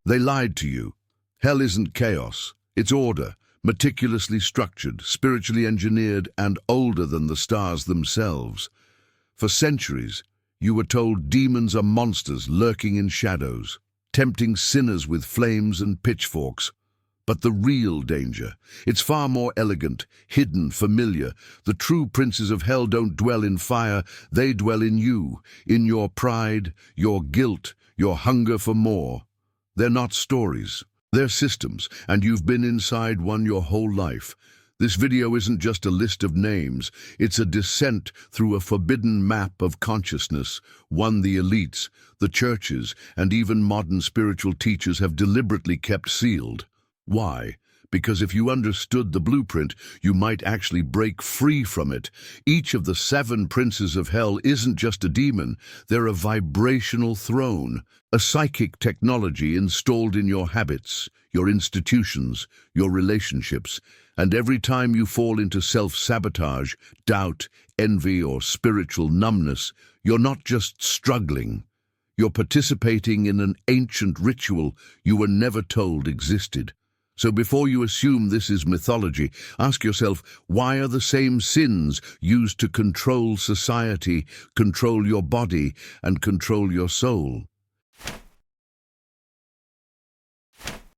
They lied to you. Hell isn't chaos. It's order, meticulously structured, spiritually engineered, and older than the stars themselves. For centuries, you were told demons are monsters lurking in shadows, tempting sinners with flames and pitchforks. But the real danger, it's far more elegant, hidden, familiar. The true princes of hell don't dwell in fire, they dwell in you, in your pride, your guilt, your hunger for more. They're not stories, they're systems, and you've been inside one your whole life. This video isn't just a list of names, it's a descent through a forbidden map of consciousness, one the elites, the churches, and even modern spiritual teachers have deliberately kept sealed. Why? Because if you understood the blueprint, you might actually break free from it. Each of the 7 princes of hell isn't just a demon, they're a vibrational throne, a psychic technology installed in your habits, your institutions, your relationships. And every time you fall into self-sabotage, doubt, envy, or spiritual numbness, you're not just struggling. You're participating in an ancient ritual you were never told existed. So before you assume this is mythology, ask yourself, why are the same sins used to control society, control your body, and control your soul?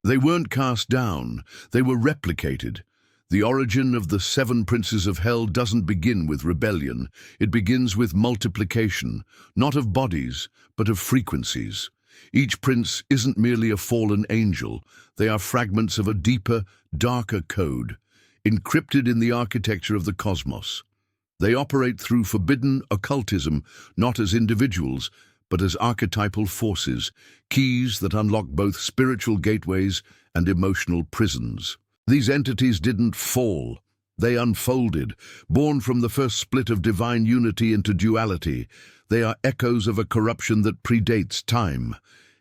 They weren't cast down, they were replicated. The origin of the 7 princes of hell doesn't begin with rebellion. It begins with multiplication, not of bodies, but of frequencies. Each prince isn't merely a fallen angel. They are fragments of a deeper, darker code, encrypted in the architecture of the cosmos. They operate through forbidden occultism, not as individuals, but as archetypal forces, keys that unlock both spiritual gateways and emotional prisons. These entities didn't fall. They unfolded, born from the first split of divine unity into duality. They are echoes of a corruption that predates time.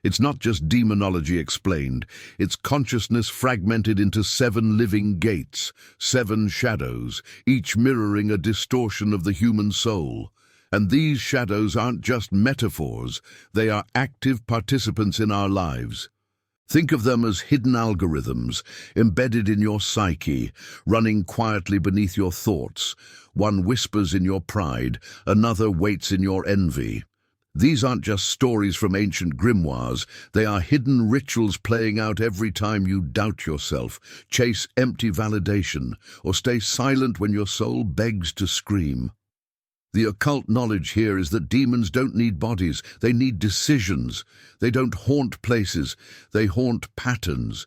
It's not just demonology explained, it's consciousness fragmented into 7 living gates, 7 shadows, each mirroring a distortion of the human soul. And these shadows aren't just metaphors, they are active participants in our lives. Think of them as hidden algorithms, embedded in your psyche, running quietly beneath your thoughts. One whispers in your pride, another waits in your envy. These aren't just stories from ancient grimoires, they are hidden rituals playing out every time you doubt yourself, chase empty validation, or stay silent when your soul begs to scream. The occult knowledge here is that demons don't need bodies, they need decisions. They don't haunt places, they haunt patterns.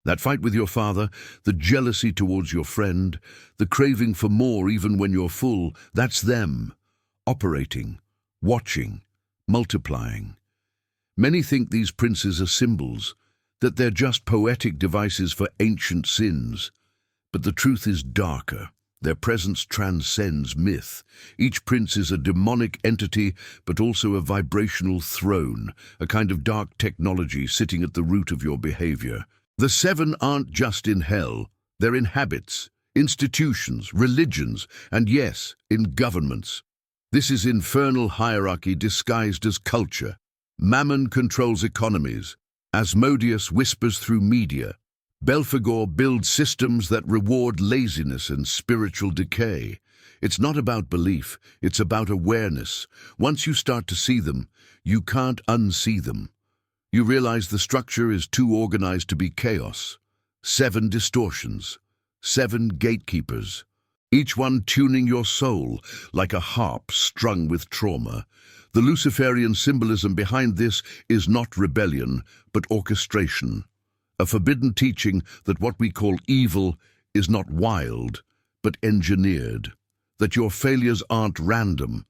That fight with your father, the jealousy towards your friend, the craving for more even when you're full, that's them, operating, watching, multiplying. Many think these princes are symbols, that they're just poetic devices for ancient sins. But the truth is darker. Their presence transcends myth. Each prince is a demonic entity, but also a vibrational throne, a kind of dark technology sitting at the root of your behavior. The 7 aren't just in hell, they're in habits, institutions, religions, and yes, in governments. This is infernal hierarchy disguised as culture. Mammon controls economies. Asmodeus whispers through media. Belphegor builds systems that reward laziness and spiritual decay. It's not about belief, it's about awareness. Once you start to see them, you can't unsee them. You realize the structure is too organized to be chaos. 7 distortions, 7 gatekeepers, each one tuning your soul like a harp strung with trauma. The Luciferian symbolism behind this is not rebellion, but orchestration. A forbidden teaching that what we call evil is not wild, but engineered. That your failures aren't random.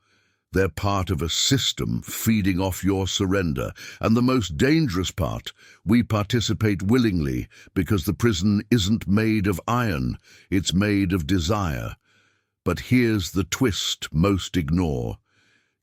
They're part of a system feeding off your surrender. And the most dangerous part, we participate willingly because the prison isn't made of iron, it's made of desire. But here's the twist most ignore.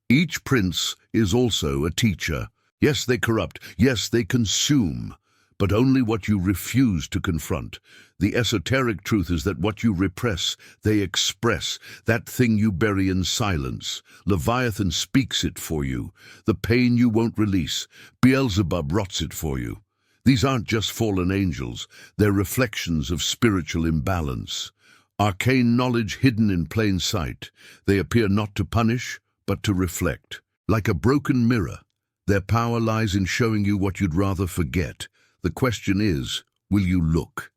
Each prince is also a teacher. Yes, they corrupt. Yes, they consume. But only what you refuse to confront. The esoteric truth is that what you repress, they express. That thing you bury in silence. Leviathan speaks it for you. The pain you won't release. Beelzebub rots it for you. These aren't just fallen angels, they're reflections of spiritual imbalance. Arcane knowledge hidden in plain sight. They appear not to punish, but to reflect. Like a broken mirror, their power lies in showing you what you'd rather forget. The question is, will you look?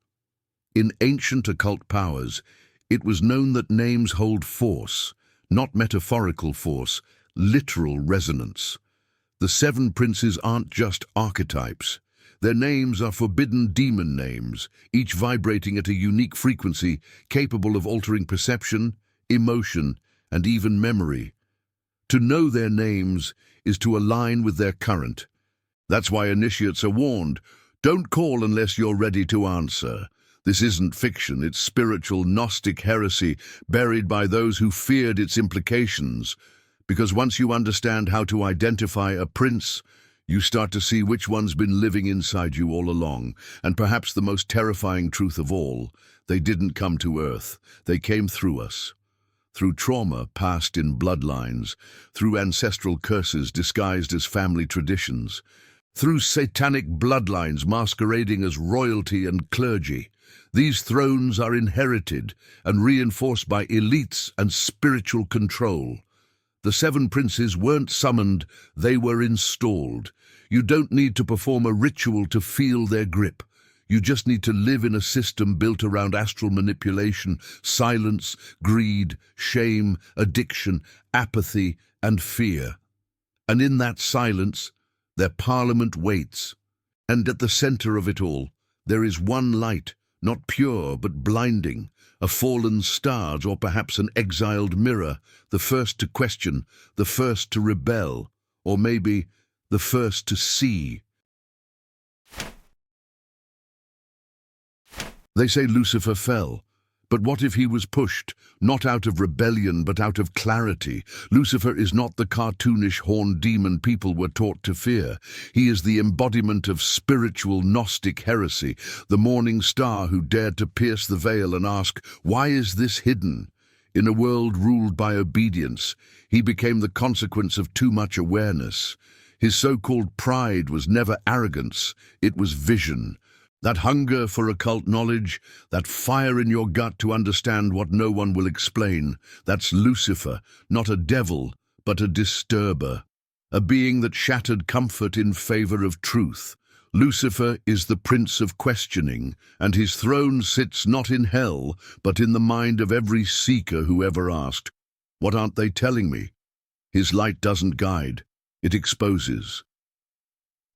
In ancient occult powers, it was known that names hold force, not metaphorical force, literal resonance. The seven princes aren't just archetypes. Their names are forbidden demon names, each vibrating at a unique frequency capable of altering perception, emotion, and even memory. To know their names is to align with their current. That's why initiates are warned, don't call unless you're ready to answer. This isn't fiction, it's spiritual Gnostic heresy buried by those who feared its implications. Because once you understand how to identify a prince, you start to see which one's been living inside you all along. And perhaps the most terrifying truth of all, they didn't come to Earth. They came through us. Through trauma passed in bloodlines, through ancestral curses disguised as family traditions, through satanic bloodlines masquerading as royalty and clergy. These thrones are inherited and reinforced by elites and spiritual control. The seven princes weren't summoned, they were installed. You don't need to perform a ritual to feel their grip. You just need to live in a system built around astral manipulation, silence, greed, shame, addiction, apathy, and fear. And in that silence, their parliament waits. And at the center of it all, there is one light, not pure but blinding, a fallen star or perhaps an exiled mirror, the first to question, the first to rebel, or maybe the first to see. They say Lucifer fell, but what if he was pushed, not out of rebellion but out of clarity? Lucifer is not the cartoonish horned demon people were taught to fear. He is the embodiment of spiritual Gnostic heresy, the morning star who dared to pierce the veil and ask, why is this hidden? In a world ruled by obedience, he became the consequence of too much awareness. His so-called pride was never arrogance, it was vision. That hunger for occult knowledge, that fire in your gut to understand what no one will explain, that's Lucifer, not a devil, but a disturber, a being that shattered comfort in favor of truth. Lucifer is the prince of questioning, and his throne sits not in hell, but in the mind of every seeker who ever asked, what aren't they telling me? His light doesn't guide, it exposes.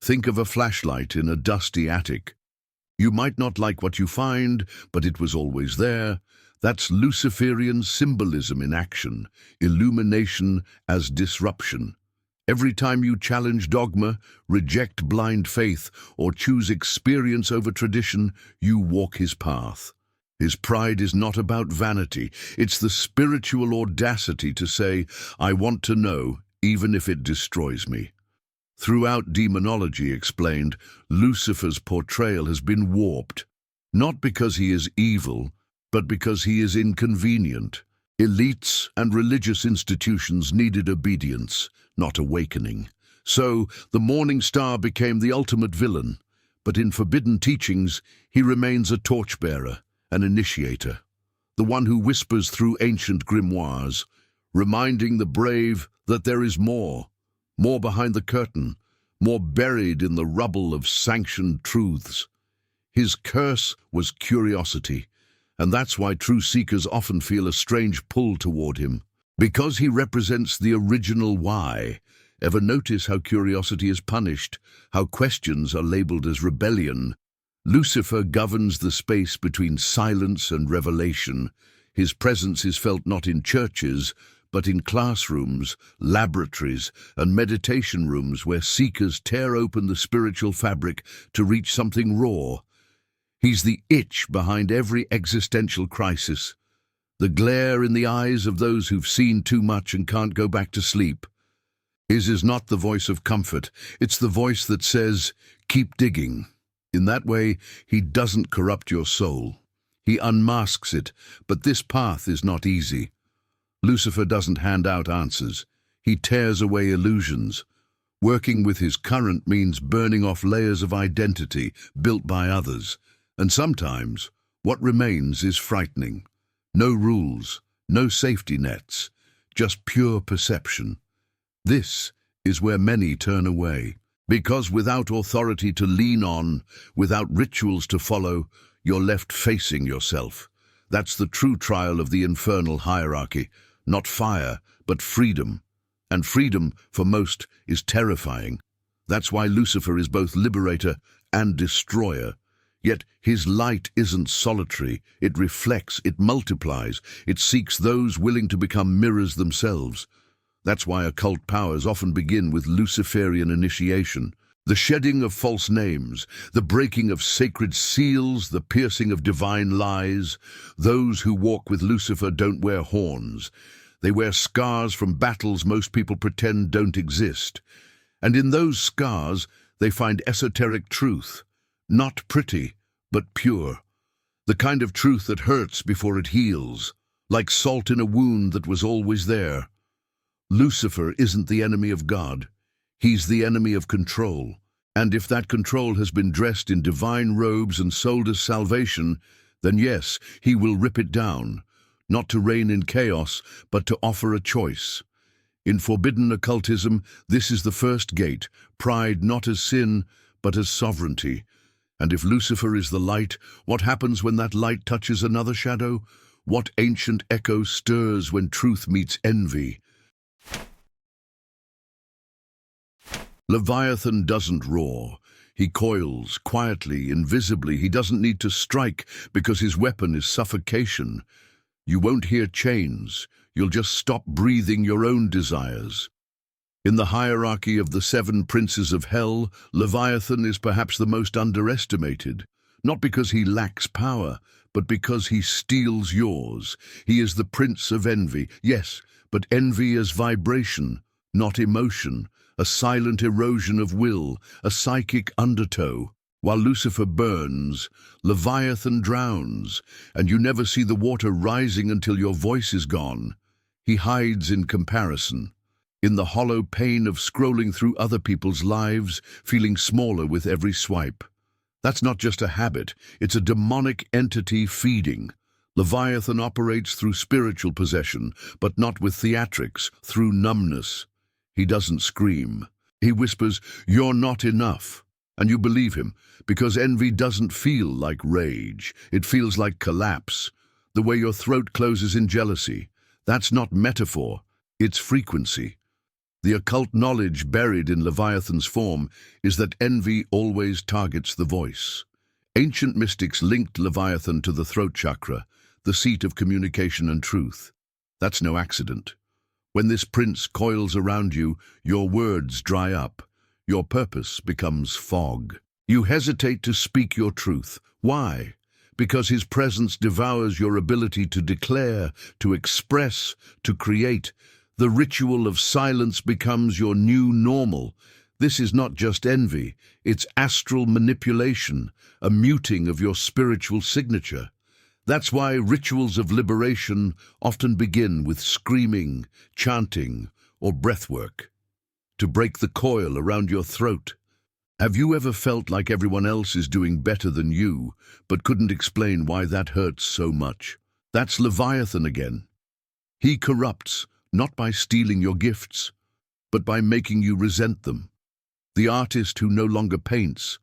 Think of a flashlight in a dusty attic. You might not like what you find, but it was always there. That's Luciferian symbolism in action, illumination as disruption. Every time you challenge dogma, reject blind faith, or choose experience over tradition, you walk his path. His pride is not about vanity, it's the spiritual audacity to say, I want to know, even if it destroys me. Throughout Demonology explained, Lucifer's portrayal has been warped, not because he is evil, but because he is inconvenient. Elites and religious institutions needed obedience, not awakening. So, the morning star became the ultimate villain, but in forbidden teachings, he remains a torchbearer, an initiator, the one who whispers through ancient grimoires, reminding the brave that there is more behind the curtain, more buried in the rubble of sanctioned truths. His curse was curiosity, and that's why true seekers often feel a strange pull toward him. Because he represents the original why. Ever notice how curiosity is punished, how questions are labeled as rebellion? Lucifer governs the space between silence and revelation. His presence is felt not in churches, but in classrooms, laboratories, and meditation rooms where seekers tear open the spiritual fabric to reach something raw. He's the itch behind every existential crisis, the glare in the eyes of those who've seen too much and can't go back to sleep. His is not the voice of comfort, it's the voice that says, keep digging. In that way, he doesn't corrupt your soul. He unmasks it, but this path is not easy. Lucifer doesn't hand out answers. He tears away illusions. Working with his current means burning off layers of identity built by others. And sometimes, what remains is frightening. No rules, no safety nets, just pure perception. This is where many turn away. Because without authority to lean on, without rituals to follow, you're left facing yourself. That's the true trial of the infernal hierarchy. Not fire, but freedom. And freedom, for most, is terrifying. That's why Lucifer is both liberator and destroyer. Yet his light isn't solitary. It reflects, it multiplies, it seeks those willing to become mirrors themselves. That's why occult powers often begin with Luciferian initiation. The shedding of false names, the breaking of sacred seals, the piercing of divine lies. Those who walk with Lucifer don't wear horns. They wear scars from battles most people pretend don't exist. And in those scars, they find esoteric truth. Not pretty, but pure. The kind of truth that hurts before it heals, like salt in a wound that was always there. Lucifer isn't the enemy of God. He's the enemy of control. And if that control has been dressed in divine robes and sold as salvation, then yes, he will rip it down, not to reign in chaos, but to offer a choice. In forbidden occultism, this is the first gate, pride not as sin, but as sovereignty. And if Lucifer is the light, what happens when that light touches another shadow? What ancient echo stirs when truth meets envy? Leviathan doesn't roar. He coils, quietly, invisibly. He doesn't need to strike because his weapon is suffocation. You won't hear chains. You'll just stop breathing your own desires. In the hierarchy of the 7 princes of hell, Leviathan is perhaps the most underestimated. Not because he lacks power, but because he steals yours. He is the prince of envy. Yes, but envy as vibration, not emotion. A silent erosion of will, a psychic undertow. While Lucifer burns, Leviathan drowns, and you never see the water rising until your voice is gone. He hides in comparison, in the hollow pain of scrolling through other people's lives, feeling smaller with every swipe. That's not just a habit, it's a demonic entity feeding. Leviathan operates through spiritual possession, but not with theatrics, through numbness. He doesn't scream. He whispers, "You're not enough." And you believe him, because envy doesn't feel like rage. It feels like collapse. The way your throat closes in jealousy. That's not metaphor, it's frequency. The occult knowledge buried in Leviathan's form is that envy always targets the voice. Ancient mystics linked Leviathan to the throat chakra, the seat of communication and truth. That's no accident. When this prince coils around you, your words dry up. Your purpose becomes fog. You hesitate to speak your truth. Why? Because his presence devours your ability to declare, to express, to create. The ritual of silence becomes your new normal. This is not just envy, it's astral manipulation, a muting of your spiritual signature. That's why rituals of liberation often begin with screaming, chanting, or breathwork, to break the coil around your throat. Have you ever felt like everyone else is doing better than you, but couldn't explain why that hurts so much? That's Leviathan again. He corrupts, not by stealing your gifts, but by making you resent them. The artist who no longer paints,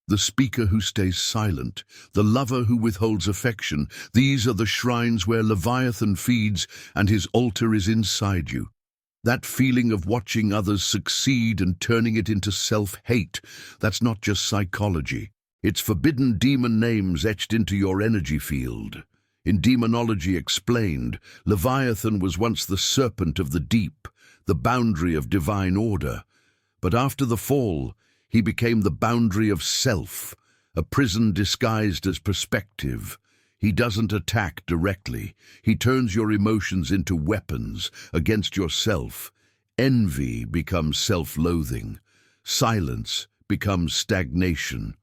the speaker who stays silent, the lover who withholds affection, these are the shrines where Leviathan feeds and his altar is inside you. That feeling of watching others succeed and turning it into self-hate, that's not just psychology. It's forbidden demon names etched into your energy field. In Demonology Explained, Leviathan was once the serpent of the deep, the boundary of divine order. But after the fall, he became the boundary of self, a prison disguised as perspective. He doesn't attack directly. He turns your emotions into weapons against yourself. Envy becomes self-loathing. Silence becomes stagnation.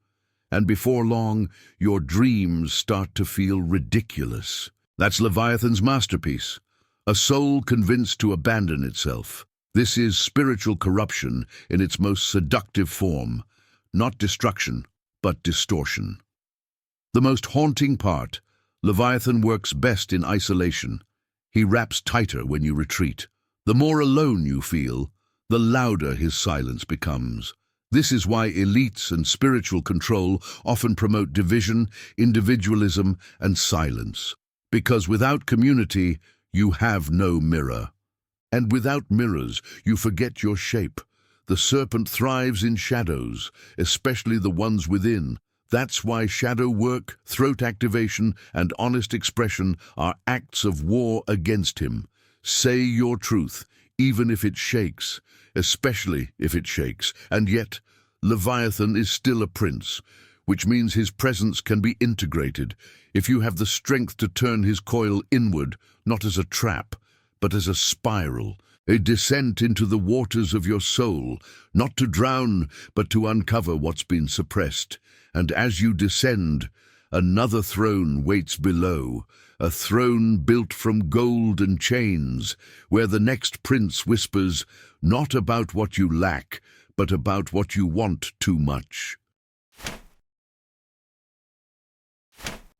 And before long, your dreams start to feel ridiculous. That's Leviathan's masterpiece, a soul convinced to abandon itself. This is spiritual corruption in its most seductive form, not destruction, but distortion. The most haunting part, Leviathan works best in isolation. He wraps tighter when you retreat. The more alone you feel, the louder his silence becomes. This is why elites and spiritual control often promote division, individualism, and silence. Because without community, you have no mirror. And without mirrors, you forget your shape. The serpent thrives in shadows, especially the ones within. That's why shadow work, throat activation, and honest expression are acts of war against him. Say your truth, even if it shakes, especially if it shakes. And yet, Leviathan is still a prince, which means his presence can be integrated if you have the strength to turn his coil inward, not as a trap, but as a spiral, a descent into the waters of your soul, not to drown, but to uncover what's been suppressed. And as you descend, another throne waits below, a throne built from gold and chains, where the next prince whispers, not about what you lack, but about what you want too much.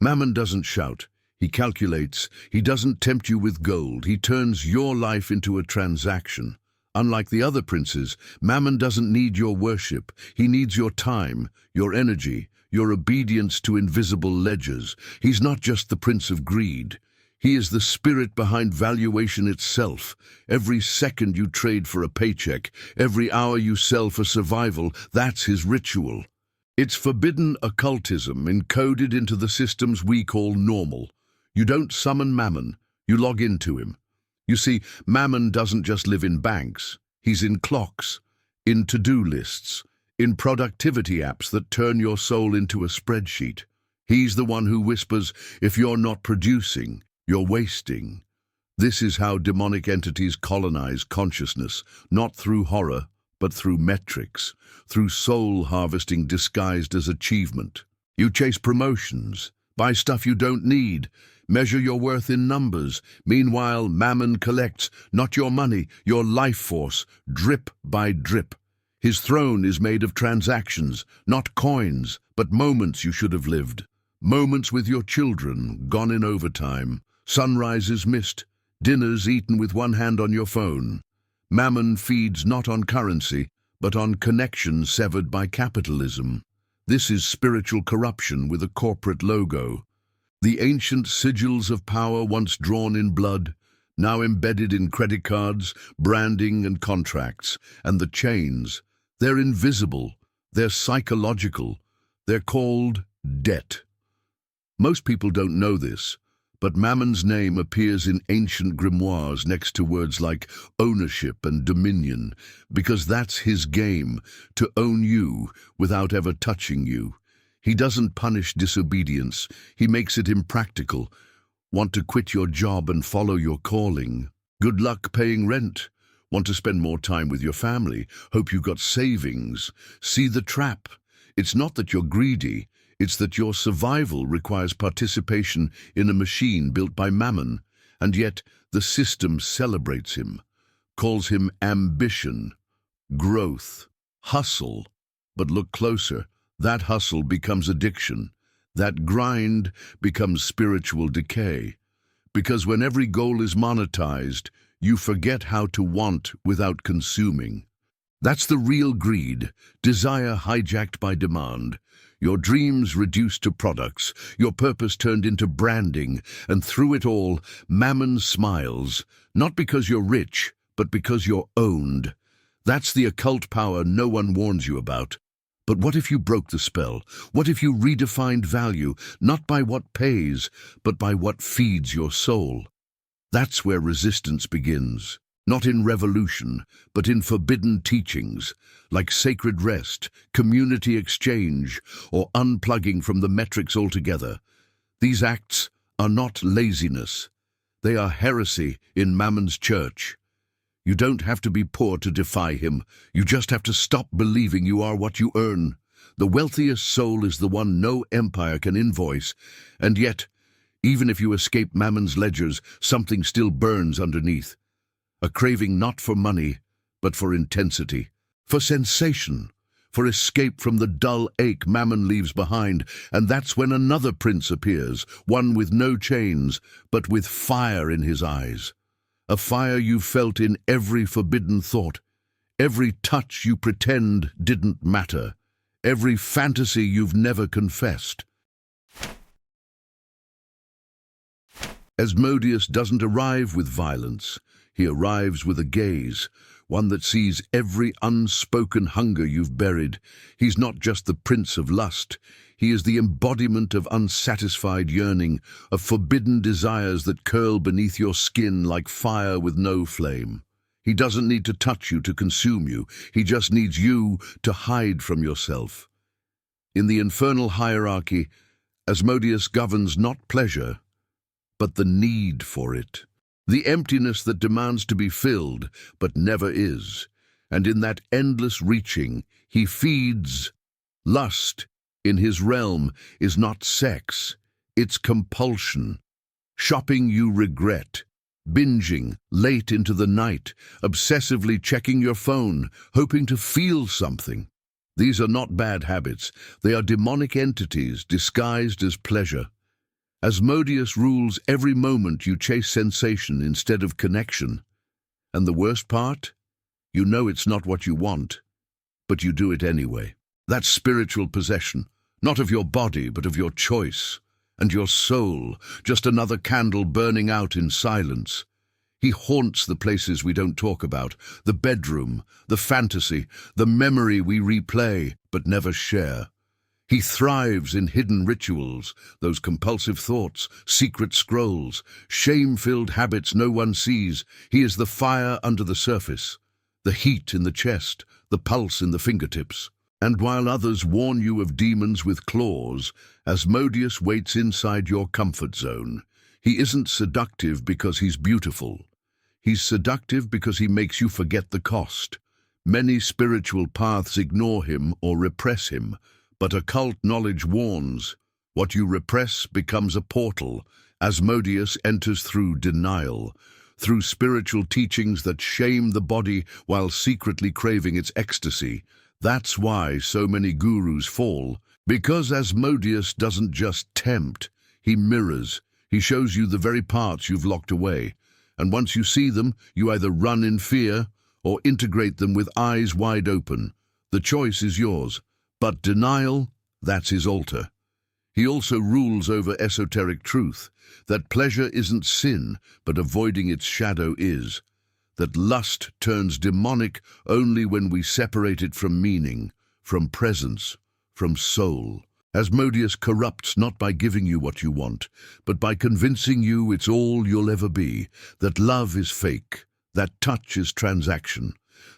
Mammon doesn't shout. He calculates. He doesn't tempt you with gold. He turns your life into a transaction. Unlike the other princes, Mammon doesn't need your worship. He needs your time, your energy, your obedience to invisible ledgers. He's not just the prince of greed. He is the spirit behind valuation itself. Every second you trade for a paycheck, every hour you sell for survival, that's his ritual. It's forbidden occultism encoded into the systems we call normal. You don't summon Mammon, you log into him. You see, Mammon doesn't just live in banks. He's in clocks, in to-do lists, in productivity apps that turn your soul into a spreadsheet. He's the one who whispers, if you're not producing, you're wasting. This is how demonic entities colonize consciousness, not through horror, but through metrics, through soul harvesting disguised as achievement. You chase promotions, buy stuff you don't need, measure your worth in numbers. Meanwhile, Mammon collects not your money, your life force, drip by drip. His throne is made of transactions, not coins, but moments you should have lived. Moments with your children, gone in overtime. Sunrises missed, dinners eaten with one hand on your phone. Mammon feeds not on currency, but on connection severed by capitalism. This is spiritual corruption with a corporate logo. The ancient sigils of power once drawn in blood, now embedded in credit cards, branding and contracts. And the chains, they're invisible, they're psychological, they're called debt. Most people don't know this, but Mammon's name appears in ancient grimoires next to words like ownership and dominion, because that's his game, to own you without ever touching you. He doesn't punish disobedience, he makes it impractical. Want to quit your job and follow your calling? Good luck paying rent. Want to spend more time with your family? Hope you got savings. See the trap. It's not that you're greedy, it's that your survival requires participation in a machine built by Mammon, and yet the system celebrates him, calls him ambition, growth, hustle. But look closer, that hustle becomes addiction, that grind becomes spiritual decay. Because when every goal is monetized, you forget how to want without consuming. That's the real greed, desire hijacked by demand. Your dreams reduced to products, your purpose turned into branding, and through it all, Mammon smiles, not because you're rich, but because you're owned. That's the occult power no one warns you about. But what if you broke the spell? What if you redefined value, not by what pays, but by what feeds your soul? That's where resistance begins. Not in revolution, but in forbidden teachings, like sacred rest, community exchange, or unplugging from the metrics altogether. These acts are not laziness. They are heresy in Mammon's church. You don't have to be poor to defy him. You just have to stop believing you are what you earn. The wealthiest soul is the one no empire can invoice, and yet, even if you escape Mammon's ledgers, something still burns underneath. A craving not for money, but for intensity, for sensation, for escape from the dull ache Mammon leaves behind. And that's when another prince appears, one with no chains, but with fire in his eyes. A fire you felt in every forbidden thought, every touch you pretend didn't matter, every fantasy you've never confessed. Asmodeus doesn't arrive with violence. He arrives with a gaze, one that sees every unspoken hunger you've buried. He's not just the prince of lust. He is the embodiment of unsatisfied yearning, of forbidden desires that curl beneath your skin like fire with no flame. He doesn't need to touch you to consume you. He just needs you to hide from yourself. In the infernal hierarchy, Asmodeus governs not pleasure, but the need for it. The emptiness that demands to be filled, but never is. And in that endless reaching, he feeds. Lust, in his realm, is not sex, it's compulsion. Shopping you regret, binging late into the night, obsessively checking your phone, hoping to feel something. These are not bad habits, they are demonic entities disguised as pleasure. Asmodeus rules every moment you chase sensation instead of connection. And the worst part? You know it's not what you want, but you do it anyway. That's spiritual possession, not of your body, but of your choice. And your soul, just another candle burning out in silence. He haunts the places we don't talk about, the bedroom, the fantasy, the memory we replay but never share. He thrives in hidden rituals, those compulsive thoughts, secret scrolls, shame-filled habits no one sees. He is the fire under the surface, the heat in the chest, the pulse in the fingertips. And while others warn you of demons with claws, Asmodeus waits inside your comfort zone. He isn't seductive because he's beautiful. He's seductive because he makes you forget the cost. Many spiritual paths ignore him or repress him, but occult knowledge warns. What you repress becomes a portal. Asmodeus enters through denial, through spiritual teachings that shame the body while secretly craving its ecstasy. That's why so many gurus fall, because Asmodeus doesn't just tempt, he mirrors. He shows you the very parts you've locked away, and once you see them, you either run in fear or integrate them with eyes wide open. The choice is yours, but denial, that's his altar. He also rules over esoteric truth, that pleasure isn't sin, but avoiding its shadow is. That lust turns demonic only when we separate it from meaning, from presence, from soul. Asmodeus corrupts not by giving you what you want, but by convincing you it's all you'll ever be, that love is fake, that touch is transaction,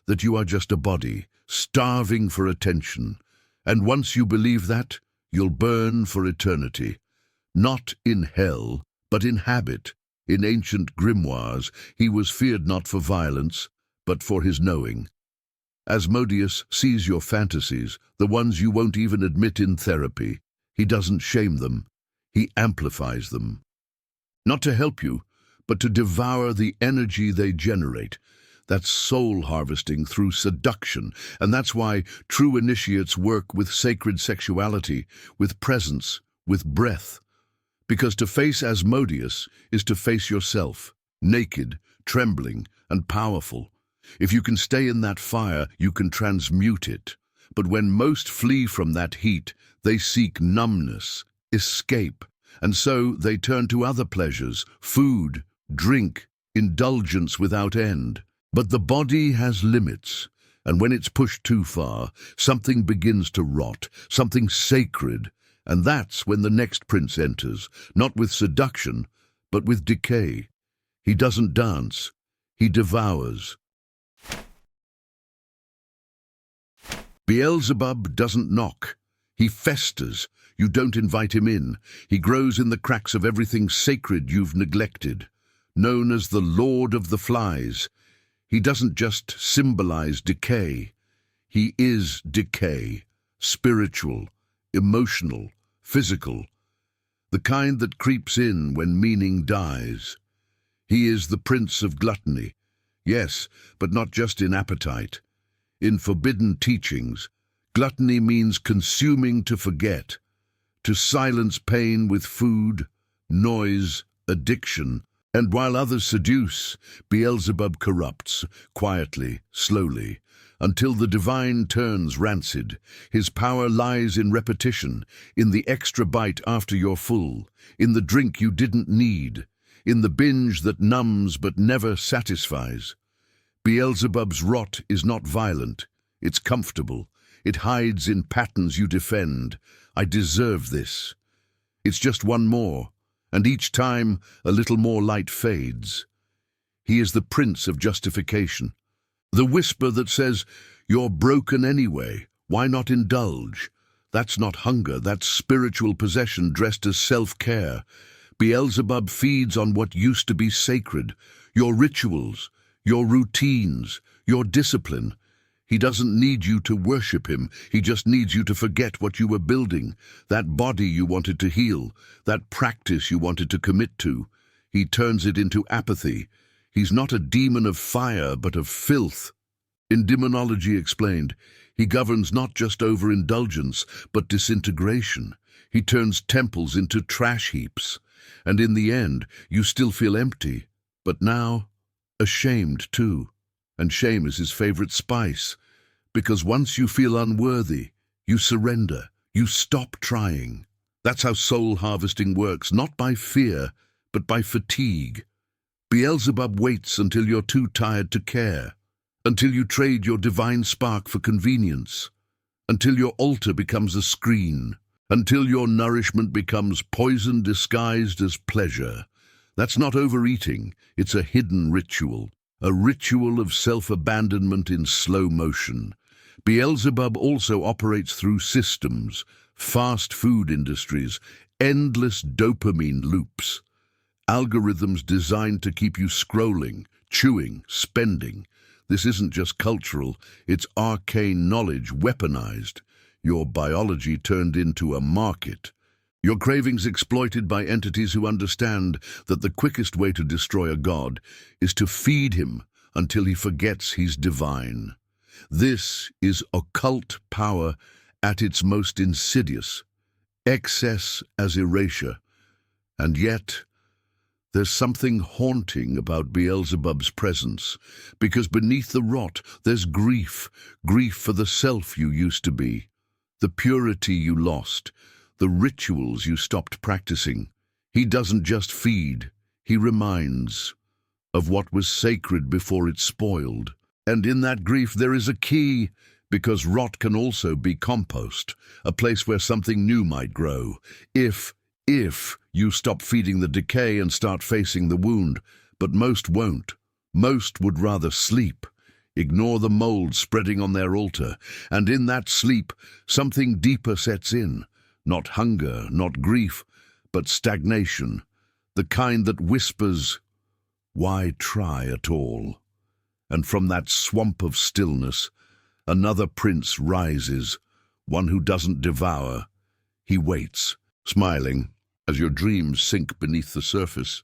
that you are just a body, starving for attention. And once you believe that, you'll burn for eternity. Not in hell, but in habit. In ancient grimoires, he was feared not for violence, but for his knowing. Asmodeus sees your fantasies, the ones you won't even admit in therapy. He doesn't shame them, he amplifies them. Not to help you, but to devour the energy they generate. That's soul harvesting through seduction, and that's why true initiates work with sacred sexuality, with presence, with breath. Because to face Asmodeus is to face yourself, naked, trembling, and powerful. If you can stay in that fire, you can transmute it. But when most flee from that heat, they seek numbness, escape, and so they turn to other pleasures, food, drink, indulgence without end. But the body has limits, and when it's pushed too far, something begins to rot, something sacred, and that's when the next prince enters, not with seduction, but with decay. He doesn't dance, he devours. Beelzebub doesn't knock, he festers. You don't invite him in. He grows in the cracks of everything sacred you've neglected. Known as the Lord of the Flies, he doesn't just symbolize decay. He is decay, spiritual, emotional, physical, the kind that creeps in when meaning dies. He is the prince of gluttony. Yes, but not just in appetite. In forbidden teachings, gluttony means consuming to forget, to silence pain with food, noise, addiction, and while others seduce, Beelzebub corrupts, quietly, slowly, until the divine turns rancid. His power lies in repetition, in the extra bite after you're full, in the drink you didn't need, in the binge that numbs but never satisfies. Beelzebub's rot is not violent, it's comfortable. It hides in patterns you defend. I deserve this. It's just one more, and each time a little more light fades. He is the prince of justification. The whisper that says, "You're broken anyway, why not indulge?" That's not hunger, that's spiritual possession dressed as self-care. Beelzebub feeds on what used to be sacred, your rituals, your routines, your discipline. He doesn't need you to worship him, he just needs you to forget what you were building, that body you wanted to heal, that practice you wanted to commit to. He turns it into apathy. He's not a demon of fire, but of filth. In Demonology explained, he governs not just over indulgence, but disintegration. He turns temples into trash heaps. And in the end, you still feel empty, but now, ashamed too. And shame is his favorite spice. Because once you feel unworthy, you surrender, you stop trying. That's how soul harvesting works, not by fear, but by fatigue. Beelzebub waits until you're too tired to care, until you trade your divine spark for convenience, until your altar becomes a screen, until your nourishment becomes poison disguised as pleasure. That's not overeating, it's a hidden ritual, a ritual of self-abandonment in slow motion. Beelzebub also operates through systems, fast food industries, endless dopamine loops, algorithms designed to keep you scrolling, chewing, spending. This isn't just cultural, it's arcane knowledge weaponized, your biology turned into a market. Your cravings exploited by entities who understand that the quickest way to destroy a god is to feed him until he forgets he's divine. This is occult power at its most insidious, excess as erasure. And yet, there's something haunting about Beelzebub's presence, because beneath the rot there's grief, grief for the self you used to be, the purity you lost, the rituals you stopped practicing. He doesn't just feed, he reminds of what was sacred before it spoiled. And in that grief there is a key, because rot can also be compost, a place where something new might grow, if you stop feeding the decay and start facing the wound. But most won't. Most would rather sleep, ignore the mold spreading on their altar, and in that sleep something deeper sets in. Not hunger, not grief, but stagnation, the kind that whispers, "Why try at all?" And from that swamp of stillness, another prince rises, one who doesn't devour. He waits, smiling, as your dreams sink beneath the surface.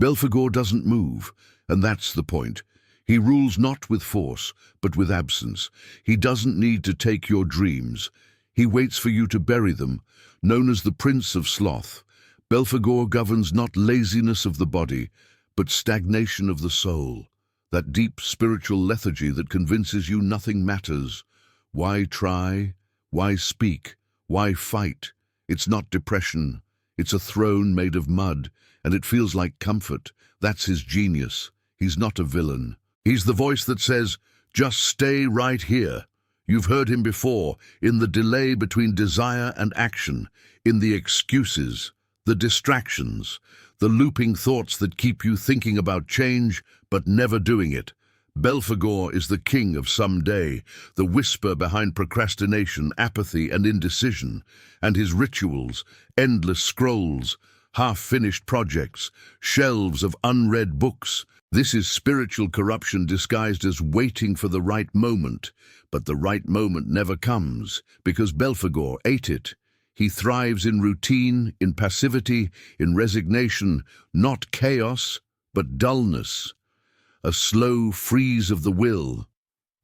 Belphegor doesn't move, and that's the point. He rules not with force, but with absence. He doesn't need to take your dreams. He waits for you to bury them. Known as the Prince of Sloth, Belphegor governs not laziness of the body, but stagnation of the soul, that deep spiritual lethargy that convinces you nothing matters. Why try? Why speak? Why fight? It's not depression. It's a throne made of mud, and it feels like comfort. That's his genius. He's not a villain. He's the voice that says, "Just stay right here." You've heard him before, in the delay between desire and action, in the excuses, the distractions, the looping thoughts that keep you thinking about change but never doing it. Belphegor is the king of someday, the whisper behind procrastination, apathy, and indecision, and his rituals, endless scrolls, half-finished projects, shelves of unread books. This is spiritual corruption disguised as waiting for the right moment, but the right moment never comes, because Belphegor ate it. He thrives in routine, in passivity, in resignation, not chaos, but dullness, a slow freeze of the will.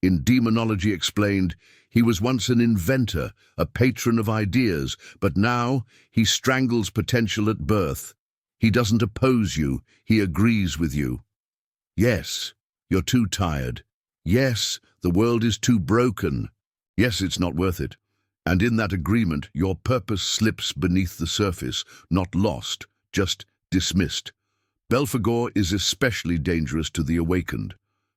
In Demonology Explained, he was once an inventor, a patron of ideas, but now he strangles potential at birth. He doesn't oppose you, he agrees with you. Yes, you're too tired. Yes, the world is too broken. Yes, it's not worth it. And in that agreement, your purpose slips beneath the surface, not lost, just dismissed. Belphegor is especially dangerous to the awakened,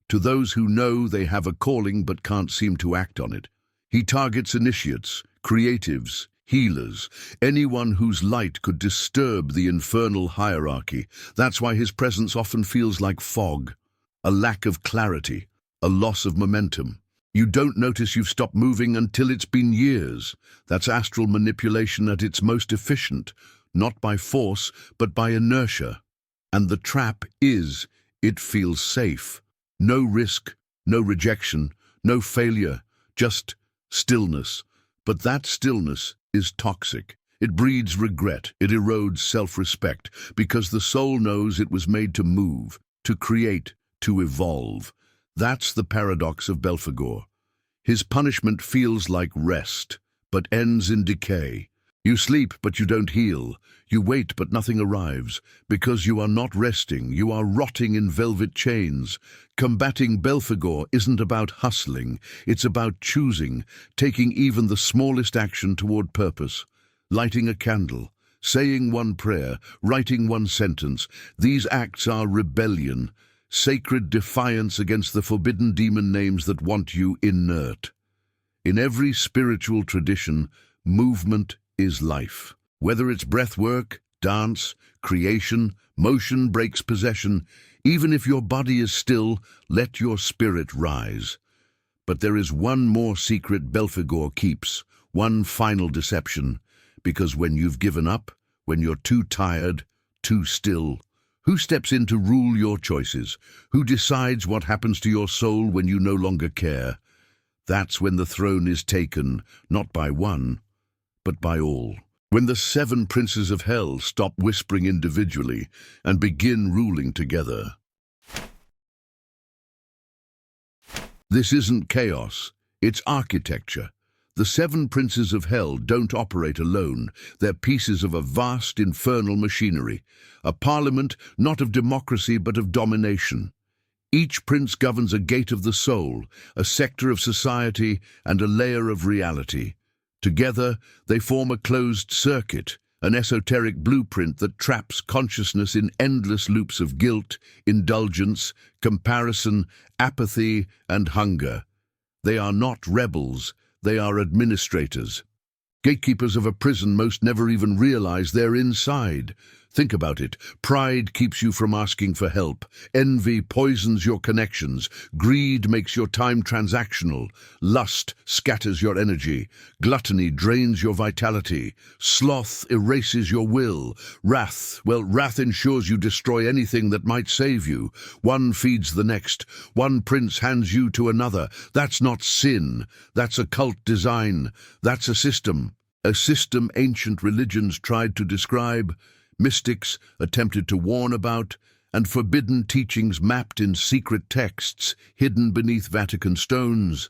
to those who know they have a calling but can't seem to act on it. He targets initiates, creatives, healers, anyone whose light could disturb the infernal hierarchy. That's why his presence often feels like fog, a lack of clarity, a loss of momentum. You don't notice you've stopped moving until it's been years. That's astral manipulation at its most efficient, not by force, but by inertia. And the trap is, it feels safe. No risk, no rejection, no failure, just stillness. But that stillness is toxic. It breeds regret, it erodes self-respect, because the soul knows it was made to move, to create, to evolve. That's the paradox of Belphegor. His punishment feels like rest, but ends in decay. You sleep, but you don't heal. You wait, but nothing arrives. Because you are not resting, you are rotting in velvet chains. Combating Belphegor isn't about hustling. It's about choosing, taking even the smallest action toward purpose. Lighting a candle, saying one prayer, writing one sentence. These acts are rebellion, sacred defiance against the forbidden demon names that want you inert. In every spiritual tradition, movement is life. Whether it's breath work, dance, creation, motion breaks possession. Even if your body is still, let your spirit rise. But there is one more secret Belphegor keeps, one final deception. Because when you've given up, when you're too tired, too still, who steps in to rule your choices? Who decides what happens to your soul when you no longer care? That's when the throne is taken, not by one, but by all. When the 7 princes of hell stop whispering individually and begin ruling together. This isn't chaos, it's architecture. The 7 princes of hell don't operate alone. They're pieces of a vast infernal machinery, a parliament not of democracy but of domination. Each prince governs a gate of the soul, a sector of society, and a layer of reality. Together, they form a closed circuit, an esoteric blueprint that traps consciousness in endless loops of guilt, indulgence, comparison, apathy, and hunger. They are not rebels, they are administrators. Gatekeepers of a prison most never even realize they're inside. Think about it. Pride keeps you from asking for help. Envy poisons your connections. Greed makes your time transactional. Lust scatters your energy. Gluttony drains your vitality. Sloth erases your will. Wrath ensures you destroy anything that might save you. One feeds the next. One prince hands you to another. That's not sin. That's a cult design. That's a system. A system ancient religions tried to describe, mystics attempted to warn about, and forbidden teachings mapped in secret texts hidden beneath Vatican stones.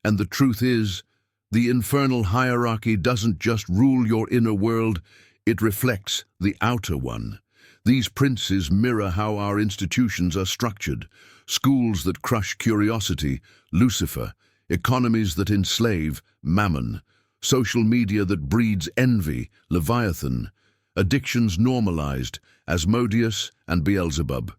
And the truth is, the infernal hierarchy doesn't just rule your inner world, it reflects the outer one. These princes mirror how our institutions are structured. Schools that crush curiosity, Lucifer. Economies that enslave, Mammon. Social media that breeds envy, Leviathan. Addictions normalized, Asmodeus and Beelzebub.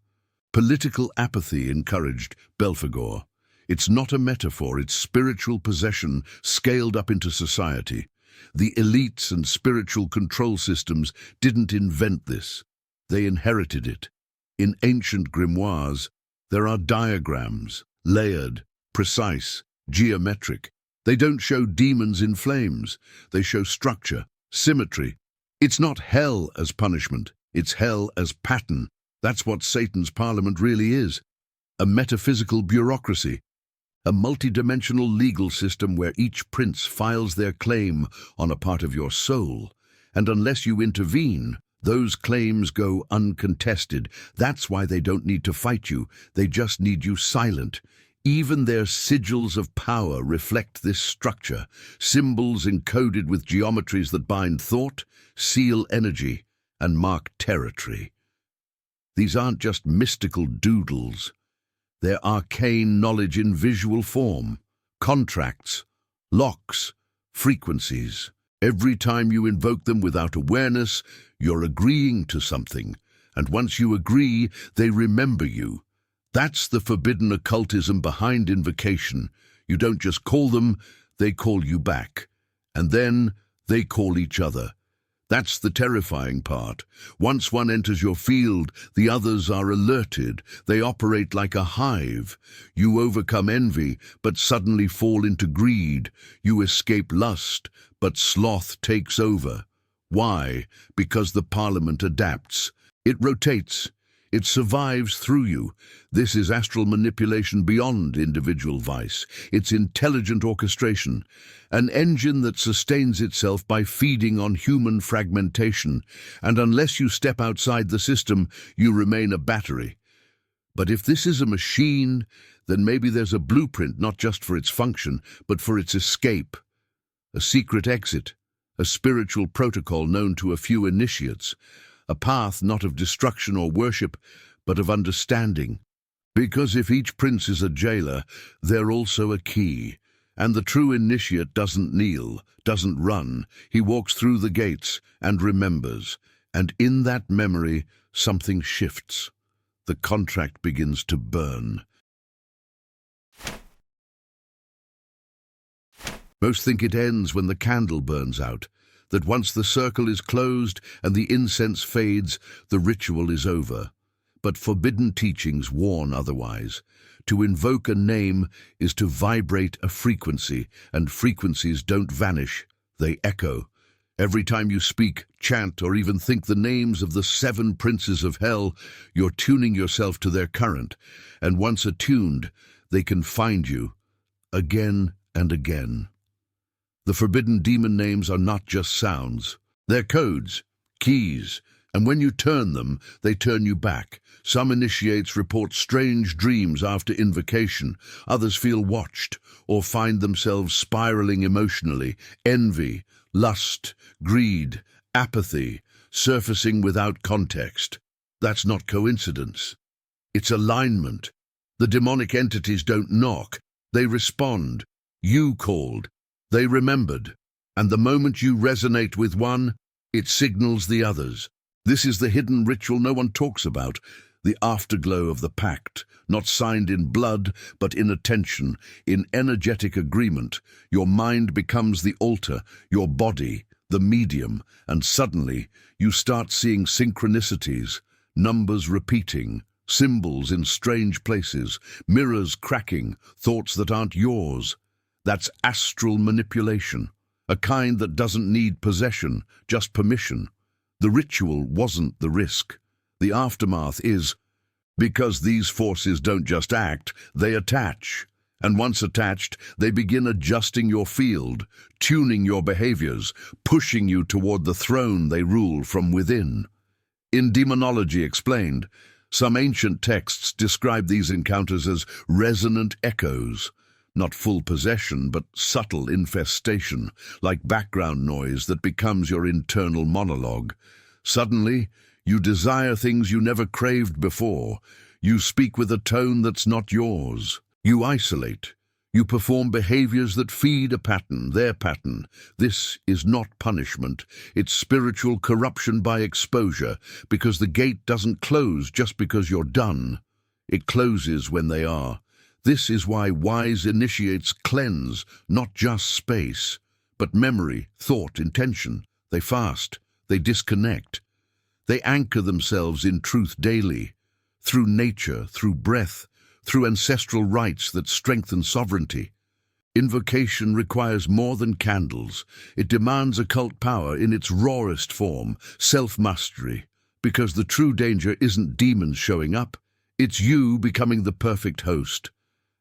Political apathy encouraged, Belphegor. It's not a metaphor, it's spiritual possession scaled up into society. The elites and spiritual control systems didn't invent this. They inherited it. In ancient grimoires, there are diagrams, layered, precise, geometric. They don't show demons in flames. They show structure, symmetry. It's not hell as punishment. It's hell as pattern. That's what Satan's parliament really is. A metaphysical bureaucracy. A multidimensional legal system where each prince files their claim on a part of your soul, and unless you intervene, those claims go uncontested. That's why they don't need to fight you, they just need you silent. Even their sigils of power reflect this structure, symbols encoded with geometries that bind thought, seal energy, and mark territory. These aren't just mystical doodles. They're arcane knowledge in visual form, contracts, locks, frequencies. Every time you invoke them without awareness, you're agreeing to something, and once you agree, they remember you. That's the forbidden occultism behind invocation. You don't just call them, they call you back. And then they call each other. That's the terrifying part. Once one enters your field, the others are alerted. They operate like a hive. You overcome envy, but suddenly fall into greed. You escape lust, but sloth takes over. Why? Because the parliament adapts. It rotates. It survives through you. This is astral manipulation beyond individual vice. It's intelligent orchestration, an engine that sustains itself by feeding on human fragmentation, and unless you step outside the system, you remain a battery. But if this is a machine, then maybe there's a blueprint not just for its function, but for its escape. A secret exit, a spiritual protocol known to a few initiates, a path not of destruction or worship, but of understanding. Because if each prince is a jailer, they're also a key. And the true initiate doesn't kneel, doesn't run. He walks through the gates and remembers. And in that memory, something shifts. The contract begins to burn. Most think it ends when the candle burns out, that once the circle is closed and the incense fades, the ritual is over. But forbidden teachings warn otherwise. To invoke a name is to vibrate a frequency, and frequencies don't vanish, they echo. Every time you speak, chant, or even think the names of the 7 princes of hell, you're tuning yourself to their current, and once attuned, they can find you, again and again. The forbidden demon names are not just sounds. They're codes, keys, and when you turn them, they turn you back. Some initiates report strange dreams after invocation. Others feel watched or find themselves spiraling emotionally. Envy, lust, greed, apathy, surfacing without context. That's not coincidence. It's alignment. The demonic entities don't knock. They respond. You called. They remembered, and the moment you resonate with one, it signals the others. This is the hidden ritual no one talks about, the afterglow of the pact, not signed in blood, but in attention, in energetic agreement. Your mind becomes the altar, your body, the medium, and suddenly you start seeing synchronicities, numbers repeating, symbols in strange places, mirrors cracking, thoughts that aren't yours. That's astral manipulation, a kind that doesn't need possession, just permission. The ritual wasn't the risk. The aftermath is, because these forces don't just act, they attach. And once attached, they begin adjusting your field, tuning your behaviors, pushing you toward the throne they rule from within. In Demonology Explained, some ancient texts describe these encounters as resonant echoes. Not full possession, but subtle infestation, like background noise that becomes your internal monologue. Suddenly, you desire things you never craved before. You speak with a tone that's not yours. You isolate. You perform behaviors that feed a pattern, their pattern. This is not punishment. It's spiritual corruption by exposure, because the gate doesn't close just because you're done. It closes when they are. This is why wise initiates cleanse, not just space, but memory, thought, intention. They fast, they disconnect. They anchor themselves in truth daily, through nature, through breath, through ancestral rites that strengthen sovereignty. Invocation requires more than candles. It demands occult power in its rawest form, self-mastery, because the true danger isn't demons showing up, it's you becoming the perfect host.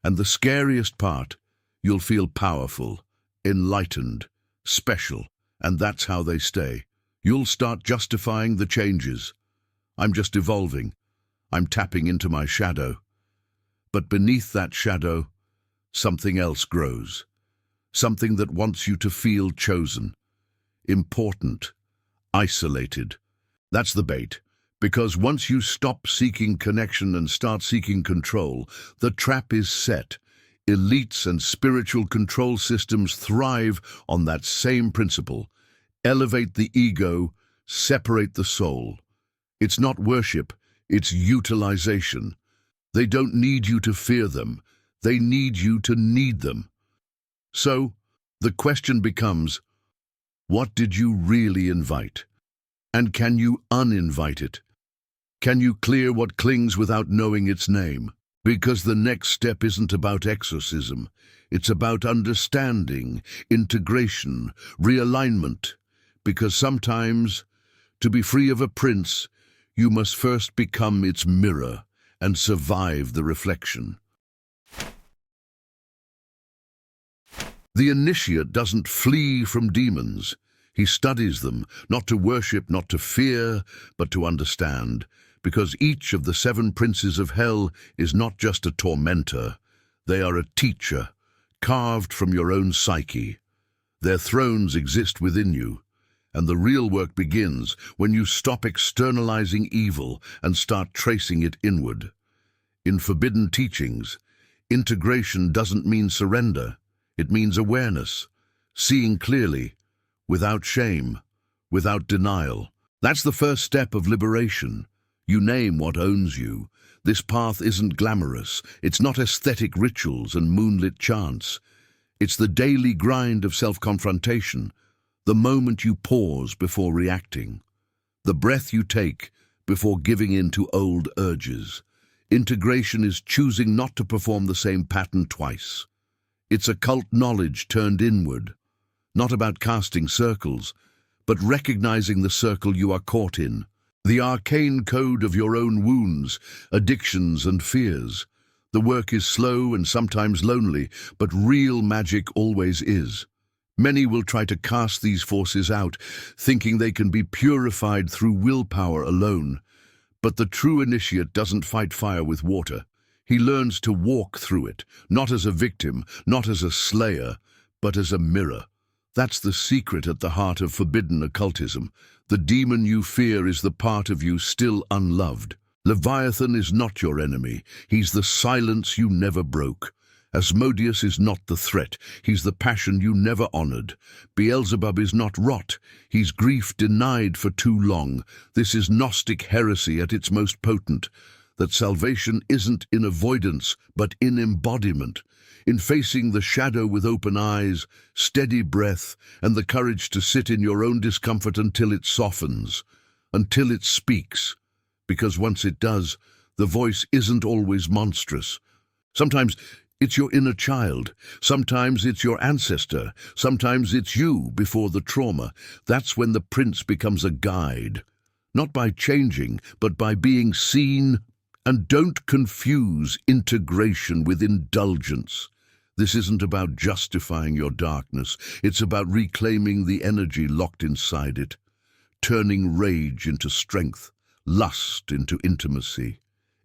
And the scariest part, you'll feel powerful, enlightened, special, and that's how they stay. You'll start justifying the changes. I'm just evolving. I'm tapping into my shadow. But beneath that shadow, something else grows. Something that wants you to feel chosen, important, isolated. That's the bait. Because once you stop seeking connection and start seeking control, the trap is set. Elites and spiritual control systems thrive on that same principle. Elevate the ego, separate the soul. It's not worship, it's utilization. They don't need you to fear them. They need you to need them. So, the question becomes, what did you really invite? And can you uninvite it? Can you clear what clings without knowing its name? Because the next step isn't about exorcism. It's about understanding, integration, realignment. Because sometimes, to be free of a prince, you must first become its mirror and survive the reflection. The initiate doesn't flee from demons. He studies them, not to worship, not to fear, but to understand. Because each of the 7 princes of hell is not just a tormentor. They are a teacher, carved from your own psyche. Their thrones exist within you. And the real work begins when you stop externalizing evil and start tracing it inward. In forbidden teachings, integration doesn't mean surrender. It means awareness, seeing clearly, without shame, without denial. That's the first step of liberation. You name what owns you. This path isn't glamorous. It's not aesthetic rituals and moonlit chants. It's the daily grind of self-confrontation, the moment you pause before reacting, the breath you take before giving in to old urges. Integration is choosing not to perform the same pattern twice. It's occult knowledge turned inward, not about casting circles, but recognizing the circle you are caught in, the arcane code of your own wounds, addictions and fears. The work is slow and sometimes lonely, but real magic always is. Many will try to cast these forces out, thinking they can be purified through willpower alone. But the true initiate doesn't fight fire with water. He learns to walk through it, not as a victim, not as a slayer, but as a mirror. That's the secret at the heart of forbidden occultism. The demon you fear is the part of you still unloved. Leviathan is not your enemy. He's the silence you never broke. Asmodeus is not the threat. He's the passion you never honored. Beelzebub is not rot. He's grief denied for too long. This is Gnostic heresy at its most potent. That salvation isn't in avoidance, but in embodiment, in facing the shadow with open eyes, steady breath, and the courage to sit in your own discomfort until it softens, until it speaks. Because once it does, the voice isn't always monstrous. Sometimes it's your inner child. Sometimes it's your ancestor. Sometimes it's you before the trauma. That's when the prince becomes a guide. Not by changing, but by being seen. And don't confuse integration with indulgence. This isn't about justifying your darkness. It's about reclaiming the energy locked inside it, turning rage into strength, lust into intimacy,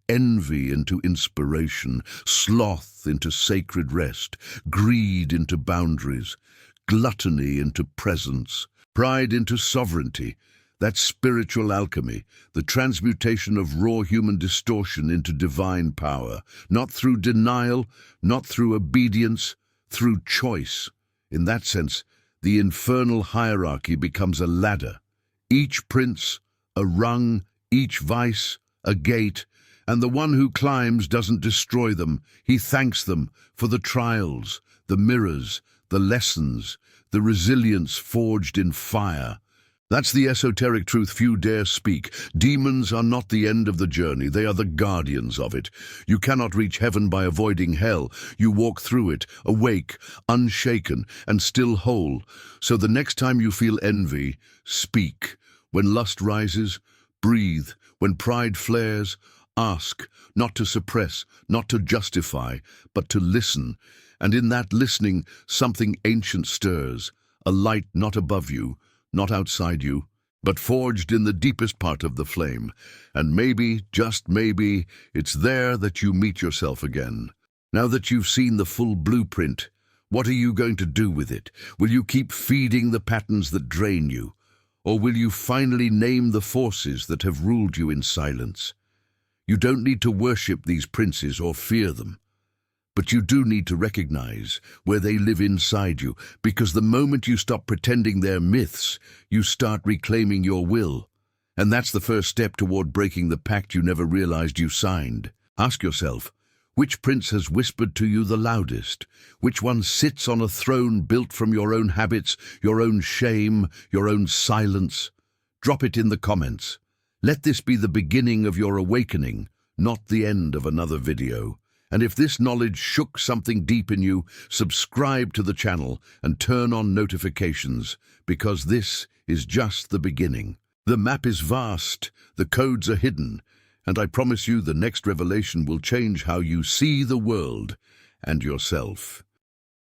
envy into inspiration, sloth into sacred rest, greed into boundaries, gluttony into presence, pride into sovereignty. That's spiritual alchemy, the transmutation of raw human distortion into divine power, not through denial, not through obedience, through choice. In that sense, the infernal hierarchy becomes a ladder. Each prince, a rung, each vice, a gate, and the one who climbs doesn't destroy them. He thanks them for the trials, the mirrors, the lessons, the resilience forged in fire. That's the esoteric truth few dare speak. Demons are not the end of the journey. They are the guardians of it. You cannot reach heaven by avoiding hell. You walk through it, awake, unshaken, and still whole. So the next time you feel envy, speak. When lust rises, breathe. When pride flares, Ask, not to suppress, not to justify, but to listen. And in that listening, something ancient stirs, a light not above you, not outside you, but forged in the deepest part of the flame. And maybe, just maybe, it's there that you meet yourself again. Now that you've seen the full blueprint, what are you going to do with it? Will you keep feeding the patterns that drain you? Or will you finally name the forces that have ruled you in silence? You don't need to worship these princes or fear them. But you do need to recognize where they live inside you, because the moment you stop pretending they're myths, you start reclaiming your will. And that's the first step toward breaking the pact you never realized you signed. Ask yourself, which prince has whispered to you the loudest? Which one sits on a throne built from your own habits, your own shame, your own silence? Drop it in the comments. Let this be the beginning of your awakening, not the end of another video. And if this knowledge shook something deep in you, subscribe to the channel and turn on notifications, because this is just the beginning. The map is vast, the codes are hidden, and I promise you the next revelation will change how you see the world and yourself.